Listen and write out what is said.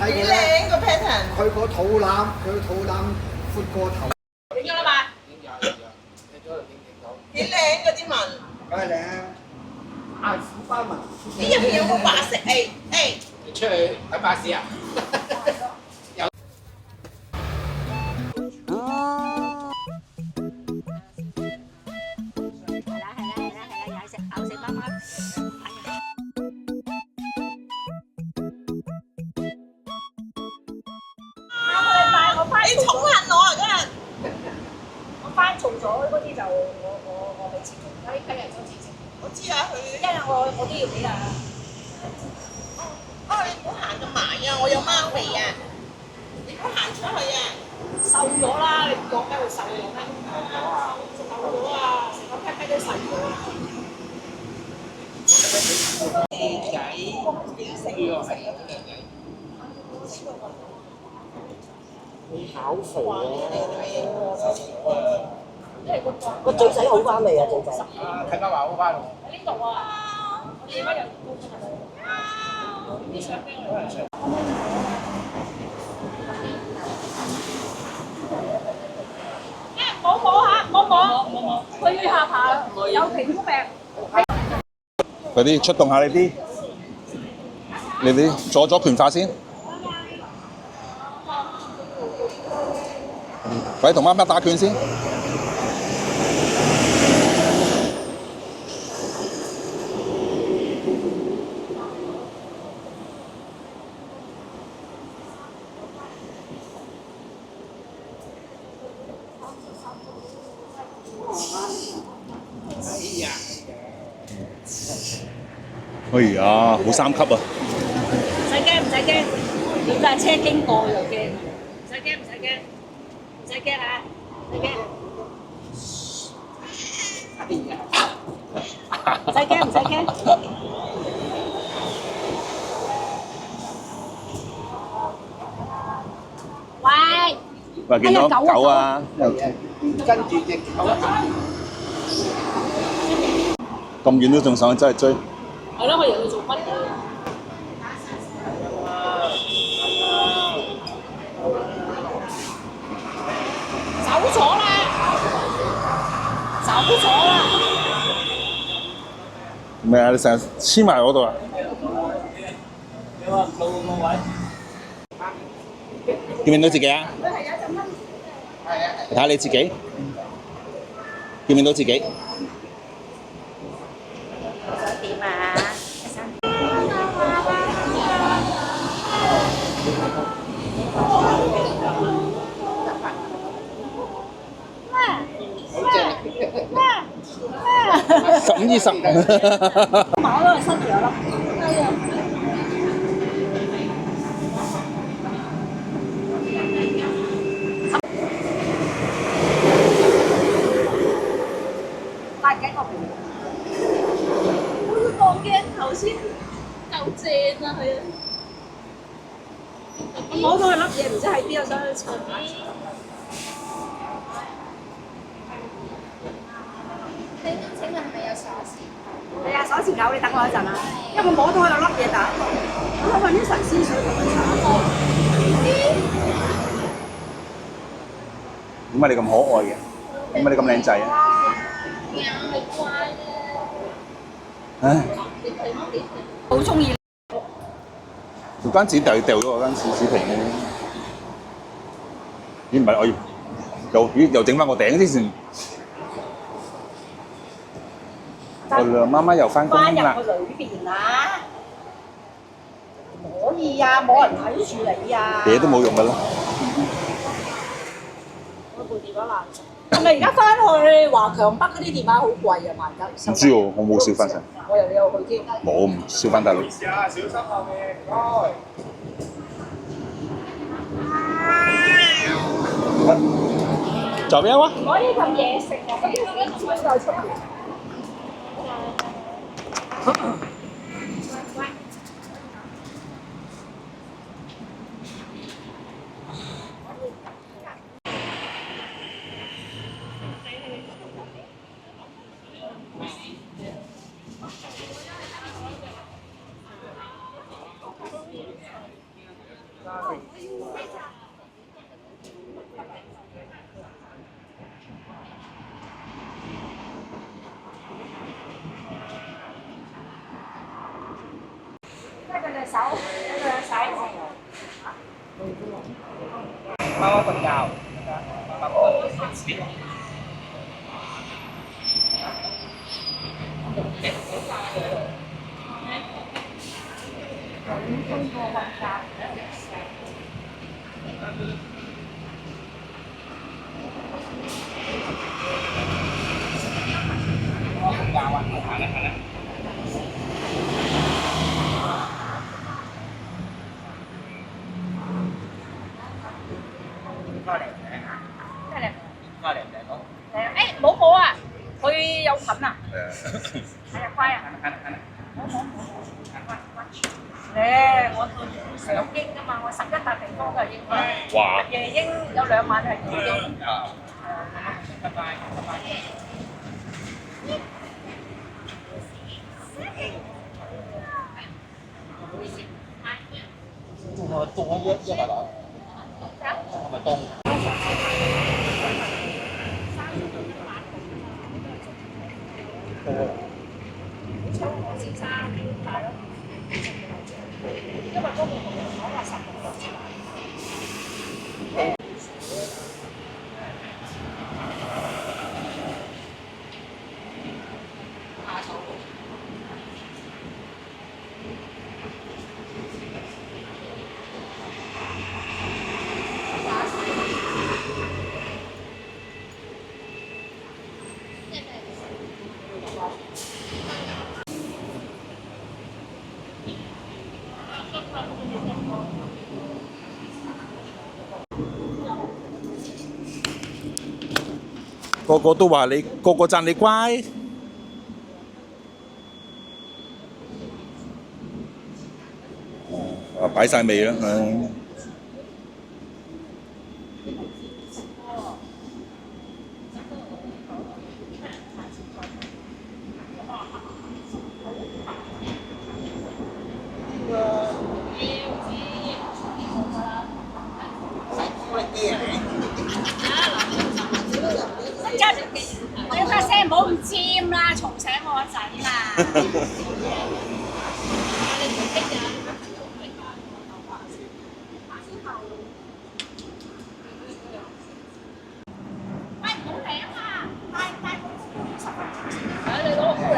睇佢咧，靚個 pattern。佢個肚腩闊過頭。影咗啦嘛？幾靚嗰啲紋。梗係靚啊！大虎斑紋。呢入邊有冇白色？誒。你出去睇巴士啊？你寵幸我啊！今日我翻做咗嗰啲就我未辭職，嗰啲批人都辭職。我知啊，佢因為我都要俾啊。哦，你唔好行咁埋啊！我有貓鼻啊！你唔好行出去啊！瘦咗啦，你唔覺咩？會瘦咗咩？瘦咗啊！成個 pat pat 都細咗啊！仔，食呢個係炒肥啊！個嘴仔好翻未啊？嘴仔睇翻話好翻喎。喺呢度啊！我哋而家有高分啊！啲相俾我哋。摸摸下，摸，佢下巴有皮膚病。快啲出動下你啲左拳法先。快啲同媽媽打拳先。哎呀，好三級啊！唔使驚，如果係車經過就驚。唔使驚啊！唔使驚。唔使驚。喂，見到狗啊！跟住隻狗咁遠都仲想真係追。係咯，我以為佢做乜嘅？走咗啦！咩啊？你成日黐埋我度啊？你話到冇位？見唔見到自己啊？你睇下你自己，見唔見到自己？想點啊？15、20。馬都係塞住啦。戴幾個皮？我望鏡頭先夠正啊，佢啊！我摸到佢粒嘢，唔知喺邊，我想去查下。請問係咪有鎖匙？係啊，鎖匙狗，你等我一陣啊，因為我摸到佢有粒嘢打過，我揾啲神仙水同佢查。點解你咁可愛嘅？點解你咁靚仔啊？唉，好中意。條間紙掉咗我間紙皮嘅。咦唔係，我又整翻個頂之前。我媽媽又翻工啦。翻入去裏邊啊！唔可以啊，冇人睇住你啊！嘢都冇用㗎啦。我部電話爛咗。係咪而家翻去華強北嗰啲電話好貴啊？賣緊？唔知喎，我冇燒翻晒。我以為你有去添。冇，唔燒翻大陸。試下，小心後面，唔該。左邊啊！唔可以咁嘢食啊！嗰啲水就出嚟。即係佢隻手，佢隻手。貓瞓覺，貓瞓覺。個嚟咩嚟？個嚟唔嚟到？誒冇冇啊！佢有菌啊！係啊，乖啊！我上英㗎嘛，我11笪地方嘅英語。哇！夜英有2晚係夜英。拜拜，拜拜。凍咗一百度，係咪凍？我先生係咯，因為嗰個同人講話10個。個個都話你，個個讚你乖。啊，擺晒味啦，你把聲唔好咁尖啦，嘈醒我個仔啦。喂，唔好舐啊！帶個你攞個箍舐。